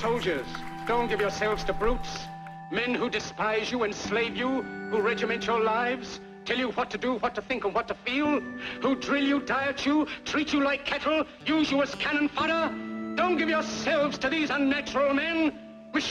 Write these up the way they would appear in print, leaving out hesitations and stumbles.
Soldiers, don't give yourselves to brutes. Men who despise you, enslave you, who regiment your lives, tell you what to do, what to think, and what to feel, who drill you, diet you, treat you like cattle, use you as cannon fodder. Don't give yourselves to these unnatural men with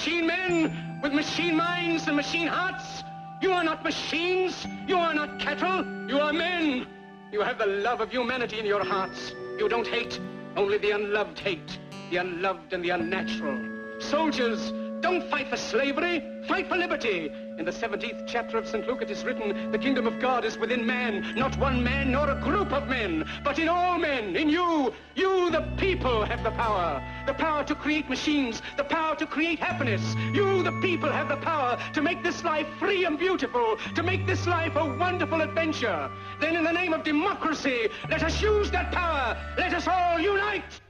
machine minds and machine hearts. You are not machines. You are not cattle. You are men. You have the love of humanity in your hearts. You don't hate. Only the unloved hate. The unloved and the unnatural. Soldiers, don't fight for slavery. Fight for liberty. In the 17th chapter of St. Luke it is written, the kingdom of God is within man, not one man nor a group of men, but in all men, in you. You, the people, have the power to create machines, the power to create happiness. You, the people, have the power to make this life free and beautiful, to make this life a wonderful adventure. Then in the name of democracy, let us use that power. Let us all unite.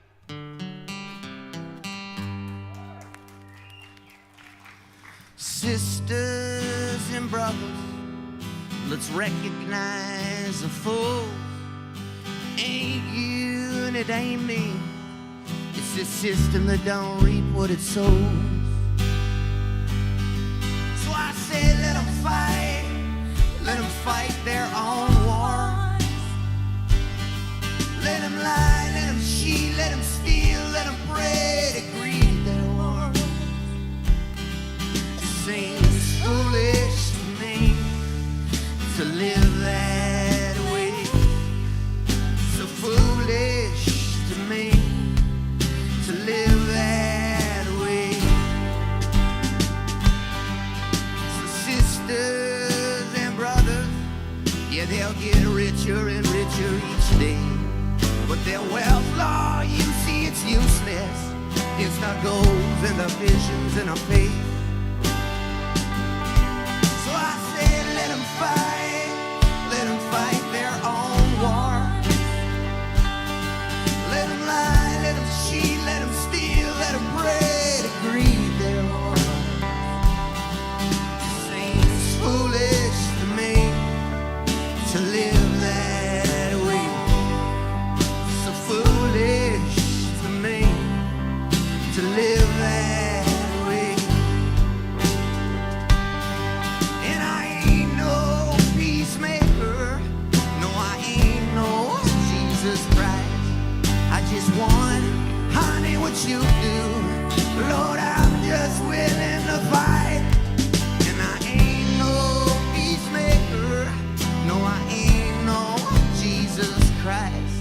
Sisters and brothers, let's recognize the fool. Ain't you and it ain't me. It's this system that don't reap what it sows. So I say let them fight their own wars. Let them lie, let them cheat, let them steal, let them pray to greed their wars. Seems foolish to me to live that way. So foolish to me to live that way. So sisters and brothers, yeah, they'll get richer and richer each day. But their wealth, law, you see, it's useless. It's not goals and the visions and our faith. Let them fight their own war. Let them lie, let them cheat, let them steal, let them pray to greed their heart. Seems foolish to me to live that way. So foolish to me to live that way. And I ain't no peacemaker. No, I ain't no Jesus Christ. I just want, honey, what you do. Lord, I'm just willing to fight. And I ain't no peacemaker. No, I ain't no Jesus Christ.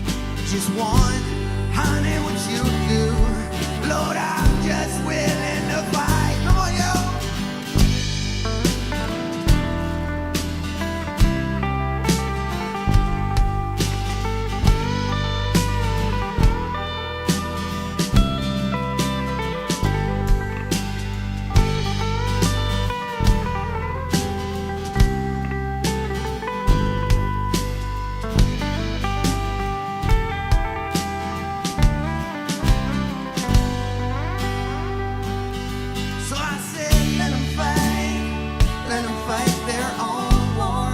Just want, honey, what you do. Lord, I'm just willing to fight. Come on, yo. So I said, let them fight their own war.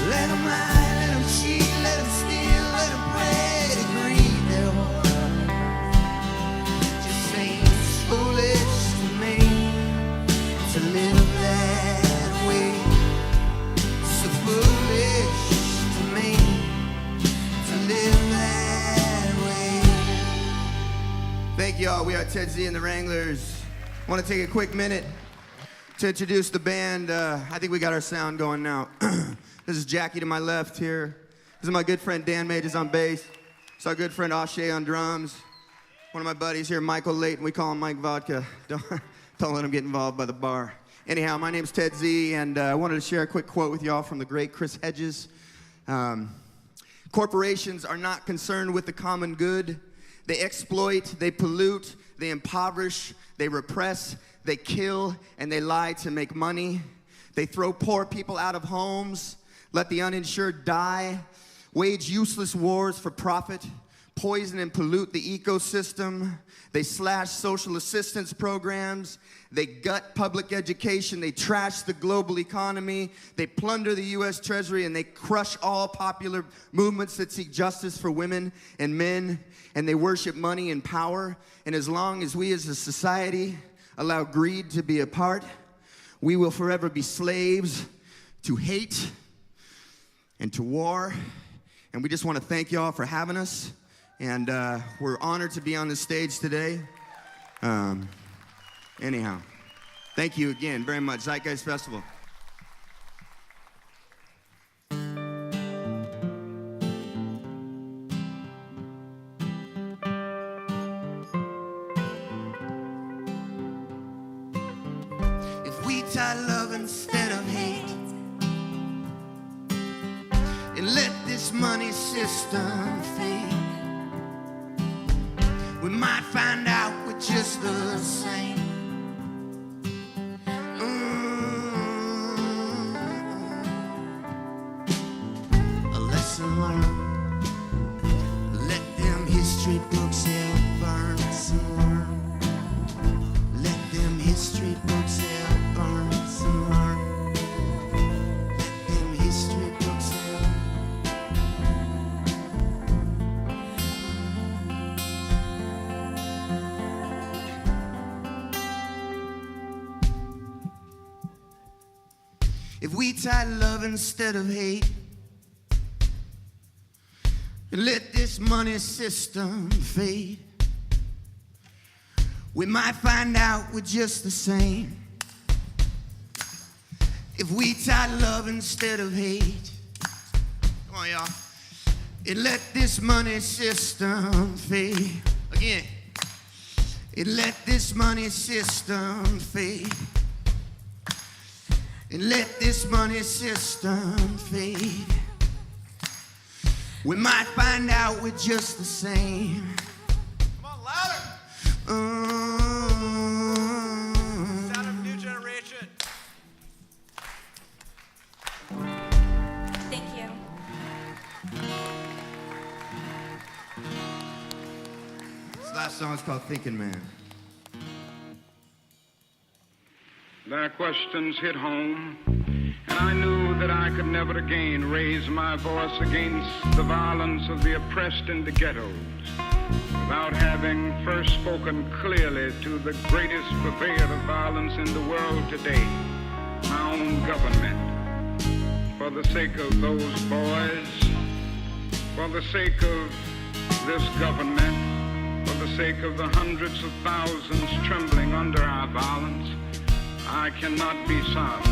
Let them lie, let them cheat, let them steal, let them pray to greed their heart. Just seems foolish to me to live that way. So foolish to me to live that way. Thank y'all. We are Ted Z and the Wranglers. I want to take a quick minute to introduce the band. I think we got our sound going now. This is Jackie to my left here. This is my good friend Dan Majors on bass. It's our good friend Ashe on drums. One of my buddies here, Michael Layton. We call him Mike Vodka. Don't let him get involved by the bar. Anyhow, my name's Ted Z, and I wanted to share a quick quote with y'all from the great Chris Hedges. Corporations are not concerned with the common good. They exploit, they pollute, they impoverish, they repress, they kill, and they lie to make money. They throw poor people out of homes, let the uninsured die, wage useless wars for profit, poison and pollute the ecosystem. They slash social assistance programs. They gut public education. They trash the global economy. They plunder the U.S. Treasury, and they crush all popular movements that seek justice for women and men. And they worship money and power. And as long as we as a society allow greed to be a part, we will forever be slaves to hate and to war. And we just want to thank you all for having us. And we're honored to be on this stage today. Anyhow, thank you again very much. Zeitgeist Festival. If we try love instead of hate, and let this money system fade, we might find out we're just the same. A lesson learned. Let them history books help burn some learn. Let them history books help burn some learn. Let them history books help. If we try love instead of hate, and let this money system fade, we might find out we're just the same. If we try love instead of hate, come on y'all, and let this money system fade. Again, and let this money system fade. And let this money system fade. We might find out we're just the same. Come on, louder! Sound of new generation. Thank you. This last song is called Thinking Man. Their questions hit home, and I knew that I could never again raise my voice against the violence of the oppressed in the ghettos without having first spoken clearly to the greatest purveyor of violence in the world today, my own government. For the sake of those boys, for the sake of this government, for the sake of the hundreds of thousands trembling under our violence, I cannot be silent.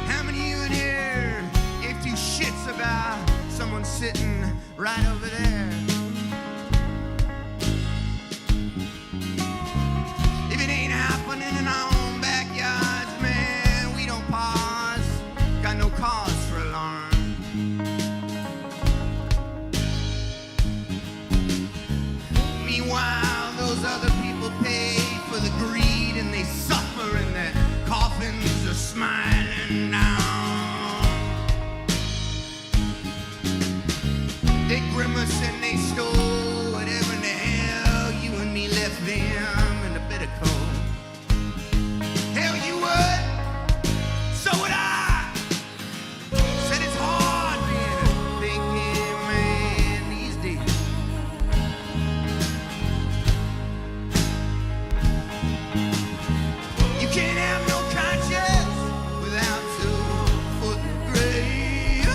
How many of you in here gave two shits about someone sitting right over there? If it ain't happening in our own backyards, man, we don't pause. Got no cause for alarm. Meanwhile, those other people pay for the greed, and they suffer, and their coffins are smiling down. They grimace and they stole whatever in the hell you and me left them in a bit of cold. Hell, you would, so would I. Said it's hard being a thinking man these days. You can't have no conscience without 2 foot in the grave.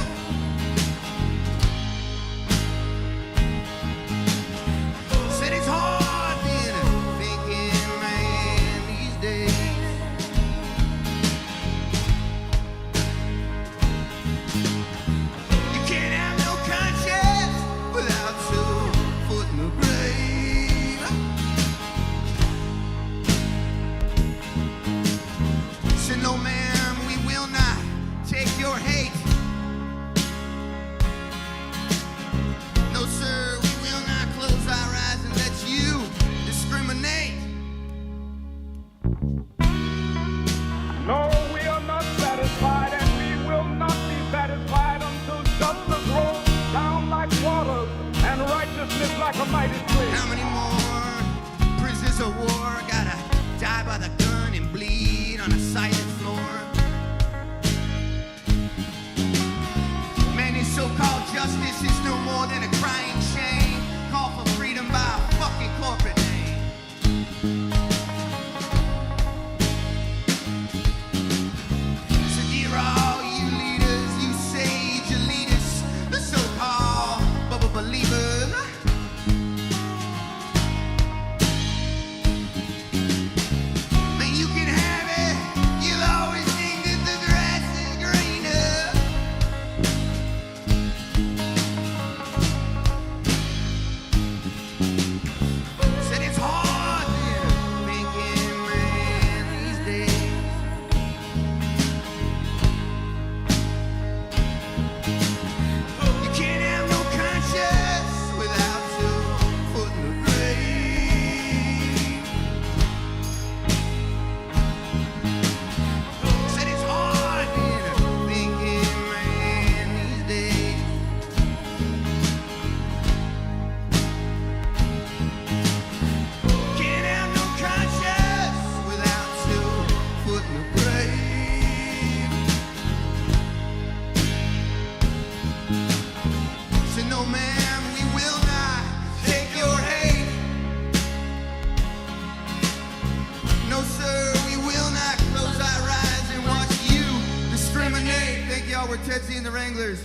fight is clear. How many more prisoners of war gotta die by the gun and bleed on a silent floor? Many so-called justice is no more than a crying shame. Call for freedom by a fucking corporate name. So dear all you leaders, you sage elitists, the so-called believers, man, you can have it. You'll always think that the grass is greener. Said it's hard thinking, man, these days. You can't have no conscience without your foot in the grave. Said it's hard thinking, man, these days. Can't have no conscience without your foot in the grave. Said no, ma'am, we will not take your hate. No, sir, we will not close our eyes and watch you discriminate. Thank y'all, we're Ted Z and the Wranglers.